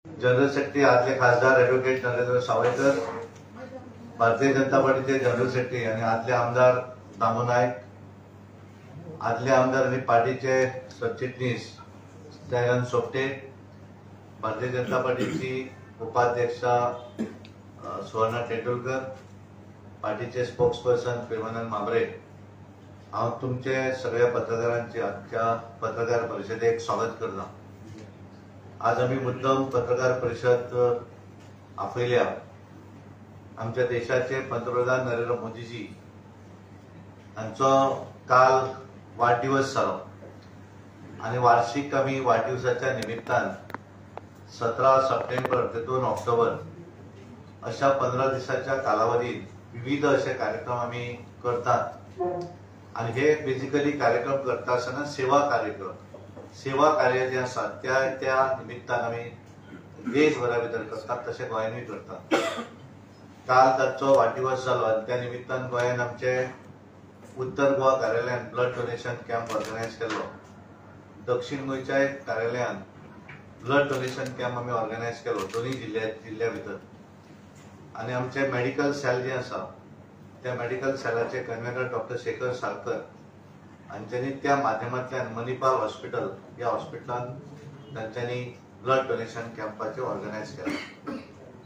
General secretary आदले खासदार advocate Narendra Sawaikar, Bharatiya Janata पार्टीचे जनरल सेक्रेटरी आणि आदले आमदार दामू नाईक, आदले आमदार आणि पार्टीचे सरचिटणीस दयानंद सोपटे, भारतीय जनता पार्टीची उपाध्यक्षा सुवर्णा तेंडुलकर, पार्टीचे स्पोक्सपर्सन प्रेमानंद मांबरे, हांव तुमचे सगळ्या पत्रकारांचे आजच्या पत्रकार परिषदेक स्वागत करता। आज आम्ही मुद्दम पत्रकार परिषद आपयल्या आमच्या देशाचे पंतप्रधान नरेंद्र मोदीजी हांचो काल वाढदिवस जालो आणि वार्षिक आम्ही वाढदिवसाच्या निमित्तान 17 सप्टेंबर ते 2 ऑक्टोबर अशा 15 दिवसाच्या कालावधीत विविध असे कार्यक्रम आम्ही करतात आणि हे बेसिकली कार्यक्रम करता आसतना सेवा कार्य जे आसा त्या निमित्तान आम्ही देशभरा भितर करतात तसे गोंयांतूय करतात। काल ताचो वाढदिवस जालो आणि त्या निमित्तान गोंयांत आमचे उत्तर गोवा कार्यालयान ब्लड डोनेशन कॅम्प ऑर्गनायज केलो। दक्षिण गोंयच्या कार्यालयान ब्लड डोनेशन कॅम्प आम्ही ऑर्गनायज केलो दोन्ही जिल्ह्या भितर आणि आमचे मेडिकल सेल जे आसा त्या मेडिकल सेलाचे कन्व्हेनर डॉक्टर शेखर साळकर हांच्यांनी त्या माध्यमांतल्यान मणिपाल हॉस्पिटल या हॉस्पिटलान तांच्यांनी ब्लड डोनेशन कॅम्पाचे ऑर्गनायज केला।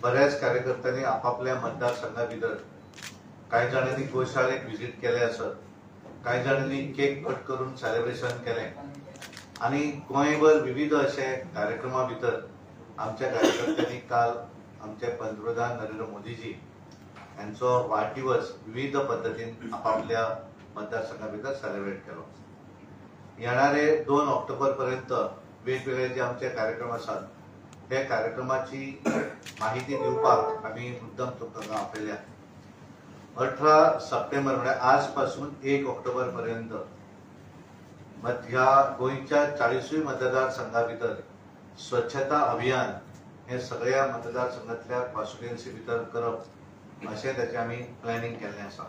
बऱ्याच कार्यकर्त्यांनी आपापल्या मतदारसंघा भितर काही जाणांनी गोशाळेक व्हिजिट केले आसत, काही जाणांनी केक कट करून सेलिब्रेशन केले आणि गोंयभर विविध असे कार्यक्रमा भितर आमच्या कार्यकर्त्यांनी काल आमचे पंतप्रधान नरेंद्र मोदीजी यांचो वाढदिवस विविध पद्धतीन आपापल्या मतदारसंघा भितर सेलिब्रेट केलो। येणारे 2 ऑक्टोबर पर्यंत वेगवेगळे जे आमचे कार्यक्रम आसात त्या कार्यक्रमाची माहिती दिवपाक आम्ही मुद्दम तुमकां आपयल्या। 18 सप्टेंबर म्हणजे आजपासून 1 ऑक्टोबर पर्यंत ह्या गोंयच्या 40 मतदारसंघा भितर स्वच्छता अभियान हे सगळ्या मतदारसंघातल्या कॉन्स्टिट्युएन्सी भितर करप अशें त्याचे आम्ही प्लॅनिंग केल्लें आसा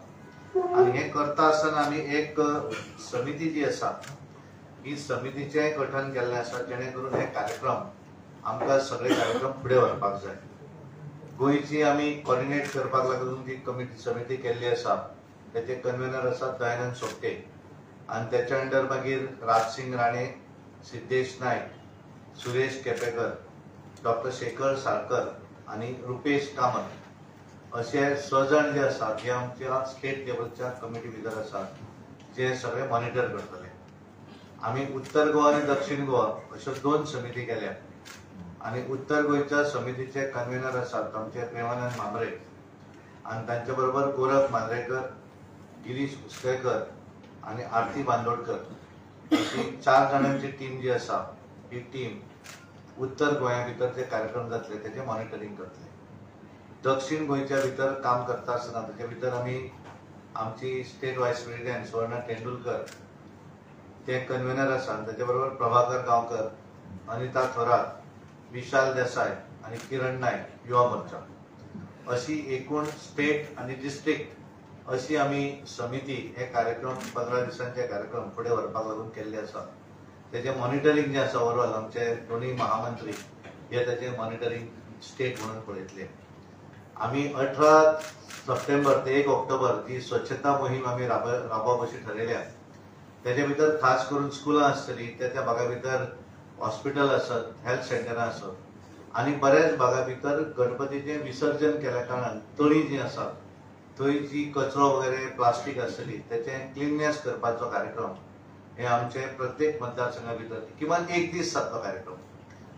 आणि हे करता आसतना आम्ही एक समिती जी आसा ही समितीचे गठन केल्लें आसा जेणे करून हे कार्यक्रम आमकां सगळे कार्यक्रम फुडें व्हरपाक जाय। गोंयची आमी कॉर्डिनेट करपाक लागून जी समिती केल्ली आसा त्याचे कन्व्हेनर आसा दयानंद सोपटे आणि त्याच्या अंडर मागीर राजसिंग राणे, सिद्धेश नायक, सुरेश केपेकर, डॉक्टर शेखर साळकर आणि रुपेश कामत असे 6 जण जे आसात हे आमच्या स्टेट लेवलच्या कमिटी भितर आसात जे सगळे मॉनिटर करतले। आम्ही उत्तर गोवा आणि दक्षिण गोवा अश्यो 2 समिती केल्या आणि उत्तर गोंयच्या समितीचे कन्व्हेनर आसात आमचे प्रेमानंद मांबरे आणि त्यांच्या बरोबर गोरख मांद्रेकर, गिरीश उसळकर आणि आरती बांदोडकर अशी 4 जणांची टीम जी आसा ही टीम उत्तर गोंया भितर जे कार्यक्रम जातले त्याचे मॉनिटरिंग करतले। दक्षिण गोंयच्या भितर काम करता आसतना त्याच्या भितर आम्ही आमची स्टेट वायस प्रेसिडेंट सुवर्णा तेंडुलकर ते कन्व्हेनर आसात, त्याच्या बरोबर प्रभाकर गांवकर, अनिता थोरात, विशाल देसाई आणि किरण नाईक युवा मोर्चा अशी एकूण स्टेट आणि डिस्ट्रिक्ट अशी आम्ही समिती हे कार्यक्रम 15 दिवसांचे कार्यक्रम फुडें व्हरपाक लागून केल्ले आसा। त्याचे मॉनिटरिंग जे आसा ओवरऑल आमचे दोन्ही महामंत्री हे त्याचे मॉनिटरिंग स्टेट म्हणून पळयतले। आम्ही 18 सप्टेंबर ते 1 ऑक्टोबर जी स्वच्छता मोहीम आम्ही राबोवप अशी ठरयल्या त्याच्या भितर खास करून स्कुलां आसतली त्या भागा भितर हॉस्पिटल आसत, हेल्थ सेंटरां आसत आणि बऱ्याच भागा भितर गणपतीचे विसर्जन केल्या कारणान तळी जी आसात थंय जी कचरो वगैरे प्लास्टीक आसतली त्याचे क्लिननेस करपाचो कार्यक्रम हे आमचे प्रत्येक मतदारसंघा भितर किमान 1 दीस जातलो कार्यक्रम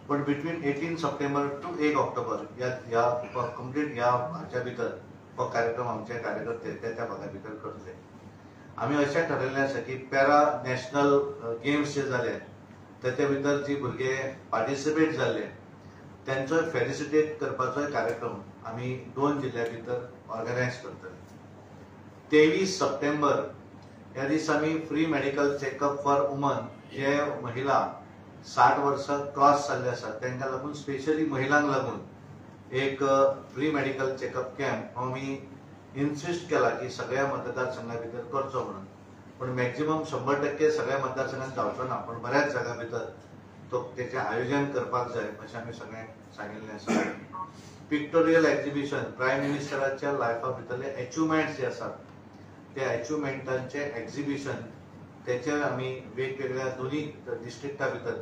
पण बिटवीन 18 सप्टेंबर टू 1 ऑक्टोबर या कंप्लीट हाच्या भितर हो कार्यक्रम आमचे कार्यकर्ते त्या भागा भितर करतले। आम्ही अशें ठरयल्लें आसा की पॅरा नॅशनल गेम्स जे जाले त्याच्या भितर जी भुरगे पार्टिसिपेट जाल्ले त्यांचो फेलिसिटेट करपाचो कार्यक्रम आम्ही 2 जिल्ह्या भितर ऑर्गनायज करतले। 23 सप्टेंबर ह्या दीस आम्ही free medical checkup for woman जे महिला 60 वर्सां क्रॉस जाल्ले आसात तांकां लागून स्पेशली महिलांक लागून एक फ्री मेडिकल चेकअप कॅम्प आम्ही इन्सिस्ट केला की सगळ्या मतदारसंघा भितर करचो म्हणून पण मॅक्झिमम 100% सगळ्या मतदारसंघात जावचो ना पण बऱ्याच जागा भितर त्याचे आयोजन करपाक जाय अशें आमी सगळ्यांक सांगिल्लें आसा. पिक्टोरियल एक्झिबिशन प्रायम मिनिस्टराच्या लायफा भितरले अचिव्हमेंट्स जे आसात त्या अचिव्हमेंटांचे एक्झिबिशन त्याचे आमी वेगवेगळ्या दोन्ही डिस्ट्रिक्टा भितर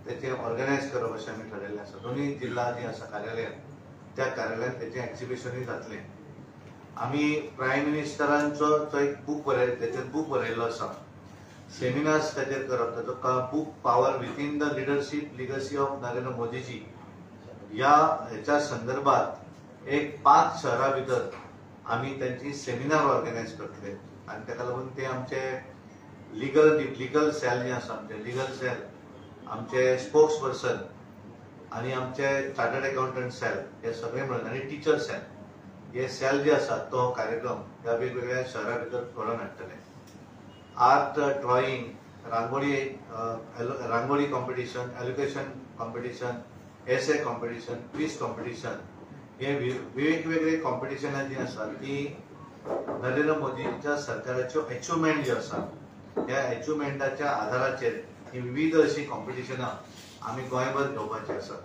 त्याचे ऑर्गनायज करप अशें आमी ठरयल्लें आसा. दोन्ही जिल्हा जी आसा कार्यालयां त्या कार्यालयात त्याचे एक्झिबिशनूय जातलें. आमी प्रायम मिनिस्टरांचो जो एक बूक त्याचेर बूक बरयल्लो आसा, सेमिनार्स ताचेर करप. ताचो book power within the leadership legacy of Narendra Modiji ह्याच्या संदर्भात एक 5 शहरां भितर आमी त्यांची सेमिनार ऑर्गनायज करतले आणि ताका लागून ते आमचे लीगल सेल जे आसा, आमचे लीगल सेल, आमचे स्पोक्स पर्सन आणि आमचे चार्टर्ड अकाउंटंट सेल हे सगळे मिळून आणि टीचर सेल हे सेल जे आसा तो कार्यक्रम ह्या वेगवेगळ्या शहरां भितर घडोवन हाडटले. आर्ट, ड्रॉइंग, रांगोळी कॉम्पिटिशन, एज्युकेशन कॉम्पिटिशन, एसे कॉम्पिटिशन, क्विज कॉम्पिटिशन हे वेगवेगळे कॉम्पिटिशनां जी आसा ती नरेंद्र मोदीच्या सरकाराच्यो अचिव्हमेंट ज्यो आसा ह्या अचिव्हमेंटाच्या आधाराचेर ही विविध अशी कॉम्पिटिशनां आमी गोंयभर घेवपाची आसात.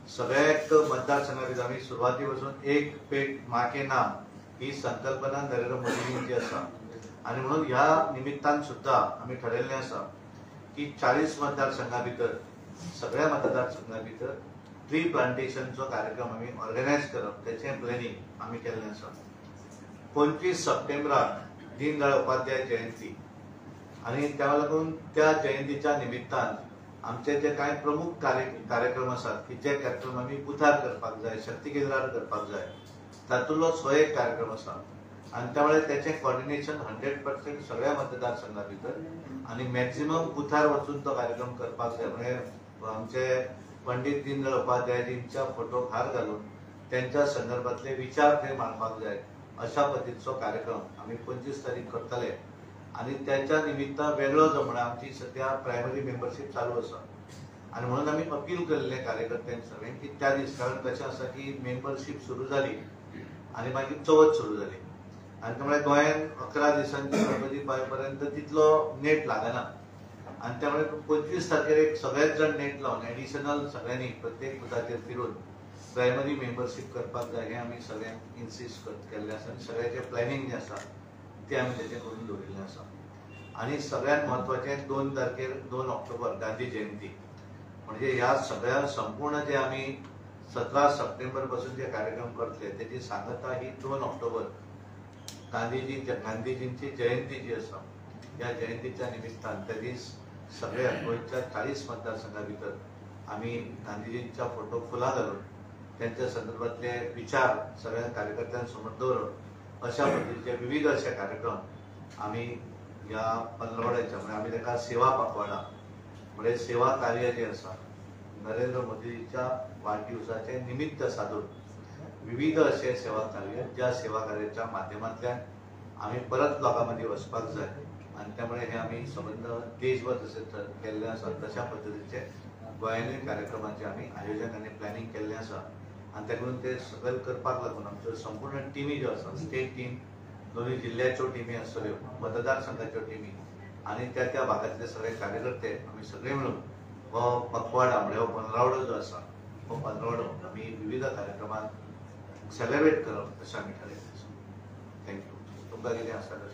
सगळ्याक मतदारसंघा भितर आमी सुरवाती पासून एक पेट माँ के नाम ही संकल्पना नरेंद्र मोदींची आसा आणि म्हणून ह्या निमित्तान सुद्धा आमी ठरयल्लें आसा की 40 मतदारसंघा भितर सगळ्या मतदारसंघा भितर ट्री प्लांटेशनचो कार्यक्रम आमी ऑर्गनायज करप त्याचें प्लॅनिंग आमी केल्लें आसा. 25 सप्टेंबराक दीनदयाळ उपाध्याय जयंती आणि त्या लागून त्या जयंतीच्या निमित्तान आमचे जे कांय प्रमुख कार्यक्रम आसात की जे कार्यक्रम आमी पुथार करपाक जाय, शक्ती केंद्रार करपाक जाय, तातूंतलोच हो एक कार्यक्रम आसा आणि त्यामुळे त्याचे कॉर्डिनेशन 100% सगळ्या मतदारसंघा भितर आणि मॅक्झिमम पुथार वचून तो कार्यक्रम करपाक जाय. म्हणजे आमचे पंडित दीनदयाळ उपाध्यायजींच्या फोटोक हार घालून त्यांच्या संदर्भातले विचार थंय मांडपाक जाय अशा पद्धतीचो कार्यक्रम आमी 25 तारीख करतले. आणि त्याच्या निमित्त वेगळो जो म्हणा आमची सध्या प्रायमरी मेंबरशिप चालू आसा आणि म्हणून आमी अपील केल्ले कार्यकर्त्यांक सगळ्यांक की त्या दीस कारण कशें आसा की मेंबरशिप सुरू जाली आणि मागीर चवथ सुरू जाली आणि त्यामुळे गोंयांत 11 दिसांची गणपती पर्यंत तितलो नेट लागना आणि त्यामुळे 25 तारखेर एक सगळेच जण नेट लावन एडिशनल सगळ्यांनी प्रत्येक बुथाचेर फिरून प्रायमरी मेंबरशिप करपाक जाय हे आमी सगळ्यांक इन्सिस्ट केल्लें आसा आणि सगळ्याचे प्लॅनिंग जे आसा ते आमी तेचे करून दवरिल्लें आसा. आणि सगळ्यात महत्वाचें 2 तारखेर 2 ऑक्टोबर गांधी जयंती म्हणजे ह्या सगळ्या संपूर्ण जे आमी 17 सप्टेंबर पासून जे कार्यक्रम करतले त्याची सांगता ही 2 ऑक्टोबर गांधीजींची जयंती जी आसा या जयंतीच्या निमित्तान त्या दीस सगळ्या गोंयच्या 40 मतदारसंघा भितर आमी गांधीजींच्या फोटो फुलां घालून त्यांच्या संदर्भातले विचार सगळ्या कार्यकर्त्यांसमोर दवरप अशा पद्धतीचे विविध असे कार्यक्रम आमी ह्या पंदरवड्याच्या म्हणजे आमी ताका सेवा पखवाडा म्हणजे सेवा कार्य जे आसा नरेंद्र मोदीच्या वाढदिवसाचे निमित्त साधून विविध असे सेवा कार्य ज्या सेवा कार्याच्या माध्यमांतल्यान आमी परत लोकांमध्ये वचपाक जाय आणि त्यामुळे हे आमी संबंध देशभर जसे केल्ले आसा तशा पद्धतीचे गोंयांतूय कार्यक्रमाचे आमी आयोजन आणि प्लॅनिंग केल्लें आसा आणि त्याकडून ते सगळे करपाक लागून आमच्यो संपूर्ण टिमी ज्यो आसा स्टेट टीम, दोन्ही जिल्ह्याच्यो टिमी आसतल्यो, मतदारसंघाच्यो टिमी आणि त्या भागातले सगळे कार्यकर्ते आमी सगळे मिळून हो पखवाडा म्हणजे हो पंदरवडो जो आसा हो पंदरवडो आमी विविध कार्यक्रमात सेलिब्रेट करप अशें आमी ठरयल्लें आसा. थँक्यू. तुमकां कितें आसा?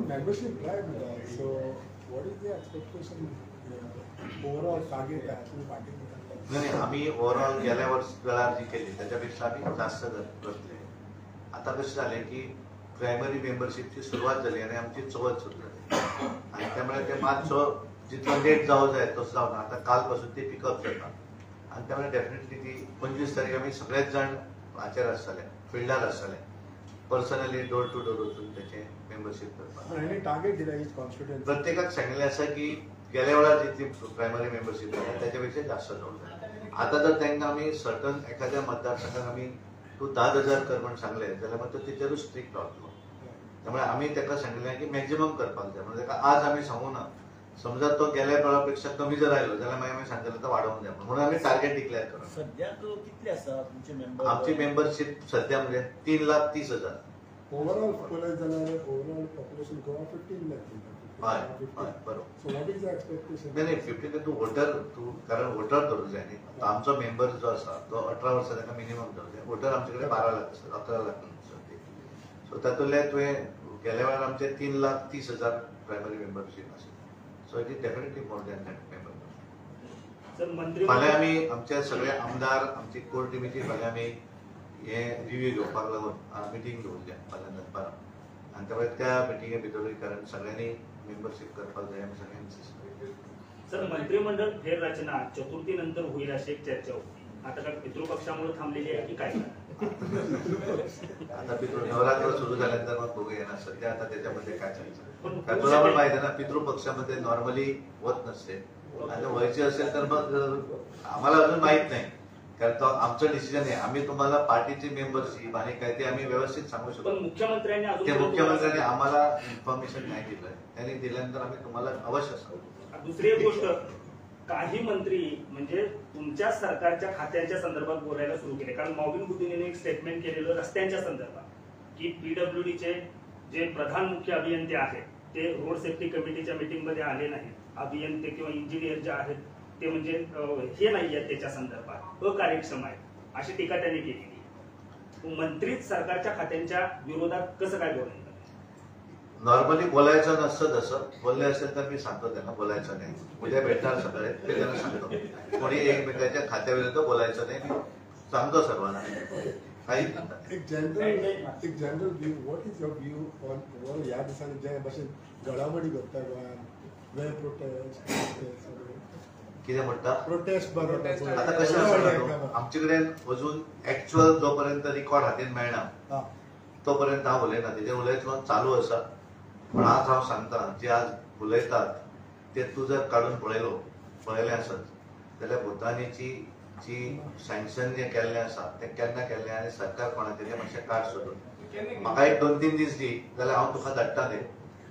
Membership drive, so what is the expectation overall target actually party? नाही आम्ही ओव्हरऑल गेल्या वेळार जी केली त्याच्यापेक्षा आम्ही जास्त करतले. आता कसे झाले की प्रायमरी मेंबरशिपची सुरुवात झाली आणि आमची चवथ सुरू झाली आणि त्यामुळे ते मातसो जितलो लेट जावं जाय तसो जावना. आता कालपासून ते पिकअप जाता आणि त्यामुळे डेफिनेटली ती 25 तारीख आम्ही सगळेच जण हाचेर आसतले, फिल्डार आसतले, पर्सनली डोर टू डोर वचून त्याचे मेंबरशिप करपाक. टार्गेट दिला इच कॉन्स्टिट्युएन्सी प्रत्येकाक सांगिल्लें आसा की गेल्या वेळार जितली प्रायमरी मेंबरशिप जाली त्याच्यापेक्षा जास्त जावं जाय. आता जर तांकां आमी सर्टन एखाद्या मतदारसंघात आमी तूं 10,000 कर म्हणून सांगले जाल्यार मात तो तेचेरूच स्ट्रिक्ट रावतलो. त्यामुळे आमी ताका सांगिल्लें की मॅक्झिमम करपाक जाय. म्हणजे आज आमी सांगूं ना, समजा तो गेल्या वेळापेक्षा कमी जर आयलो जाल्यार मागीर आमी सांगतले तो वाडोवंक जाय म्हणून आमी टार्गेट डिक्लेअर करप. सध्या कितले आसा तुमचे मेंबर? आमची मेंबरशिप सध्या म्हणजे 3,30,000. ओवरऑल पळयत जाल्यार ओवरऑल पॉप्युलेशन गोवा 15 लाख. हय हय बरोबर. So what is the expectation? नाही 50 तू वोटर कारण वोटर धरूंक जाय न्ही. आमचो मेंबर जो आसा तो 18 वर्सां ताका मिनिमम धरूंक जाय. वोटर आमचे कडेन 12 लाख आसा 11 लाख सो तातूंतले तुवें गेल्या वेळार आमचे 3,30,000 प्रायमरी मेंबरशीप आसा. So it is definitely more than that member. Sir मंत्री फाल्यां आमी आमचे सगळे आमदार आमची कोर टिमीची फाल्यां आमी हे रिव्यू घेवपाक लागून मिटींग दवरल्या फाल्यां दनपारां आनी त्यामुळे त्या मिटिंगे भितरूय कारण सगळ्यांनी मेंबरशीप करपाक जाय आमी सगळ्यांनी insist. सर मंत्रिमंडळ फेररचना चतुर्थीनंतर होईल अशी एक चर्चा होती. आता काय पितृपक्षामुळे थांबलेली आहे की काय? आता नवरात्र सुरू झाल्यानंतर मग बघूया ना. सध्या आता त्याच्यामध्ये काय चालतं कारण तुला पण माहिती आहे ना पितृपक्षामध्ये नॉर्मली होत नसते आणि व्हायचे असेल तर मग आम्हाला अजून माहित नाही कारण तो आमचं डिसिजन आहे. आम्ही तुम्हाला पार्टीची मेंबरशिप आणि काय ते आम्ही व्यवस्थित सांगू शकतो. मुख्यमंत्र्यांनी ते मुख्यमंत्र्यांनी आम्हाला इन्फॉर्मेशन नाही दिलं. त्यांनी दिल्यानंतर आम्ही तुम्हाला अवश्य सांगू. दुसरी एक गोष्ट काही मंत्री म्हणजे तुमच्या सरकारच्या खात्यांच्या संदर्भात बोलायला सुरू केले कारण मॉबिन बुद्धीने एक स्टेटमेंट केलेलं रस्त्यांच्या संदर्भात की पीडब्ल्यूडीचे जे प्रधान मुख्य अभियंते आहेत ते रोड सेफ्टी कमिटीच्या मीटिंगमध्ये आले नाहीत. अभियंते किंवा इंजिनियर जे आहेत ते म्हणजे हे नाही आहेत त्याच्या संदर्भात अकार्यक्षम आहेत अशी टीका त्यांनी केली. मंत्रीच सरकारच्या खात्यांच्या विरोधात कसं काय बोलणार? नॉर्मली बोलायचं नसतं. तसं बोलले असेल तर मी सांगतो त्यांना बोलायचं नाही. उद्या भेटणार सगळे ते त्यांना सांगतो कोणी एकमेकांच्या खात्याविरुद्ध बोलायचं नाही. मी सांगतो सर्वांना काही एक general view what is your view on over ह्या दिसांनी जे भाशेन घडामोडी घडटा गोंयांत वे प्रोटेस्ट कितें म्हणटा प्रोटेस्ट आता कशें आसा आमचे कडेन अजून एक्च्युअल जोपर्यंत रिकॉर्ड हातीन मेळना तोपर्यंत हांव उलयना. तेजेर उलयतलो चालू आसा. पण आज हांव सांगता जे आज उलयतात ते तूं जर काडून पळयलें आसत जाल्यार भुतानीची जी सँक्शन जे केल्लें आसा तें केन्ना केल्लें आनी सरकार कोणाचें तें मातशें काड सोडून म्हाका एक 2-3 दीस दी जाल्यार हांव तुका धाडटा तें.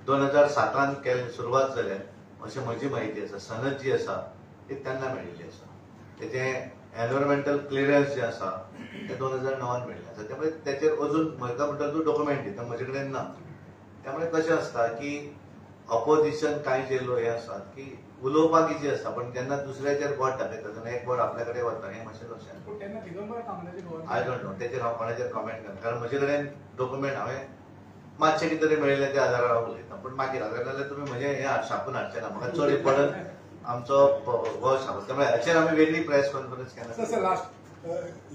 2007 केल्लें सुरवात जाल्यार अशें म्हजी म्हायती आसा. सनद जी आसा ती तेन्ना मेळिल्ली आसा. तेजें एनवायरमेंटल क्लियरन्स जे आसा ते 2009 मेळिल्लें आसा. त्यामुळे तेचेर अजून म्हाका म्हणटा तूं डॉक्युमेंट दी म्हजे कडेन ना. त्यामुळे कशें आसता की ऑपोजिशन कांय जे हे आसात की उलोवपाक इजी आसता पण जेन्ना दुसऱ्याचेर बोट दाखयता तेन्ना एक बोट आपल्या कडेन वता हें मातशें लक्षांत. आय डोंट नो तेचेर हांव कोणाचेर कॉमेंट करना कारण म्हजे कडेन डॉक्युमेंट हांवें मातशें कितें तरी मेळिल्लें त्या आदारार हांव उलयता. पण मागीर जाल्यार तुमी म्हजें हें छापून हाडचें ना. म्हाका चड इम्पॉर्टंट आमचो हो छापून त्यामुळे हाचेर आमी वेगळी प्रेस कॉन्फरन्स केन्ना. लास्ट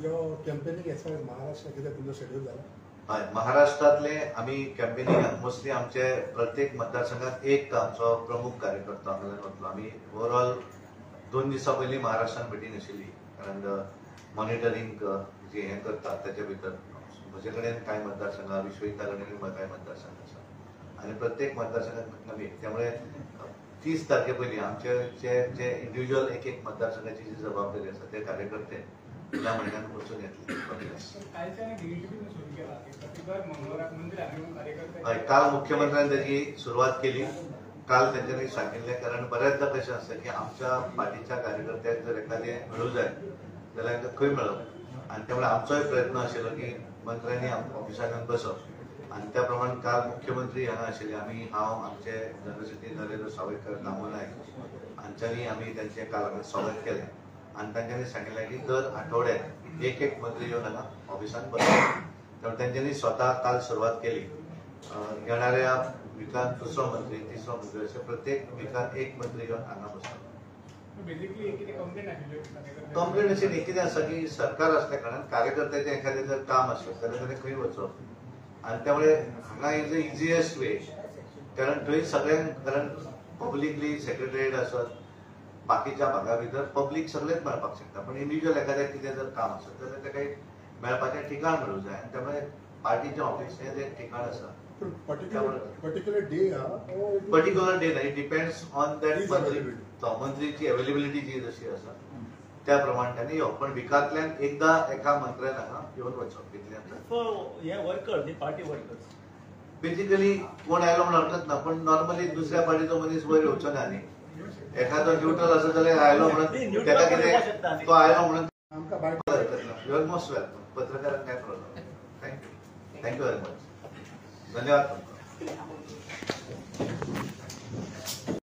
यो campaigning as far as Maharashtra कितें तुमचो शेड्यूल जाला? हय महाराष्ट्रांतले आमी कॅम्पेनिंगाक मोस्टली आमचे प्रत्येक मतदारसंघात एक आमचो प्रमुख कार्यकर्तो आमच्यान वतलो. आमी ओवरऑल 2 दिसां पयलीं महाराष्ट्रान मिटींग आशिल्ली कारण मॉनिटरींग जे हें करता तेच्या भितर म्हजे कडेन कांय मतदारसंघ विश्वहिता कडेन कांय मतदारसंघ आसा आनी प्रत्येक मतदारसंघात आमी त्यामुळे 30 तारखे पयलीं आमचे जे इंडिव्हिज्युअल एक मतदारसंघाची जी जबाबदारी आसा ते कार्यकर्ते ह्या म्हयन्यान वचून येतले. काल मुख्यमंत्र्यान त्याची सुरुवात केली. काल त्यांच्यानी सांगितले कारण बऱ्याचदा कशें आसता की आमच्या पार्टीच्या कार्यकर्त्यांक जर एखादें मेळूं जाय जाल्यार तांकां खंय मेळप आनी त्यामुळे आमचोय प्रयत्न आशिल्लो की मंत्र्यांनी ऑफिसांत येवन बसप आनी त्या प्रमाण काल मुख्यमंत्री हांगा आशिल्ले. हांव आमचे जनरल सेक्रेटरी नरेंद्र सावयकर दामू नायक हांच्यांनी आमी त्यांचें काल हांगा स्वागत केलें आनी तांच्यांनी सांगिल्लें की दर आठवड्याक एक मंत्री येवन हांगा ऑफिसांत बसप. त्यामुळे त्यांच्यानी स्वता काल सुरुवात केली. येणाऱ्या विकान दुसरो मंत्री तिसरो मंत्री असे प्रत्येक विकान एक मंत्री येवन हांगा बसता. कंप्लेन अशी न्ही कितें आसा की सरकार असल्या कारणान कार्यकर्त्याचें एखादें जर काम आसलें जाल्यार ताणें खंय वचप आनी त्यामुळे हांगा इज द इजिएस्ट वे कारण थंय सगळ्यांक कारण पब्लिकली सेक्रेटरीएट आसत बाकीच्या भागा भितर पब्लीक सगळेच मेळपाक शकता पण इंडिव्हिज्युअल एखाद्याक कितें जर काम आसत जाल्यार ताका एक मेळपाचें ठिकाण मेळूं जाय आनी त्यामुळे पार्टीचें ऑफिस हें एक ठिकाण आसा. पर्टिक्युलर डे ना इट डिपेंड्स ऑन दॅट मंत्रीची अवेलेबिलिटी जी जशी आसा त्या प्रमाणे त्यांनी येवप पण विकांतल्यान एकदा एका मंत्र्यान हांगा येवन वचप इतलें. वर्कर पार्टी वर्कर्स बेसिकली कोण आयलो म्हणून हरकत ना पण नॉर्मली दुसऱ्या पार्टीचो मनीस वयर येवचो ना न्ही. एखादो न्यूट्रल आसत जाल्यार आयलो म्हणून ताका कितें तो आयलो म्हणून यू आर मोस्ट वेलकम. पत्रकारांक काय प्रॉब्लेम. Thank you very much. धन्यवाद.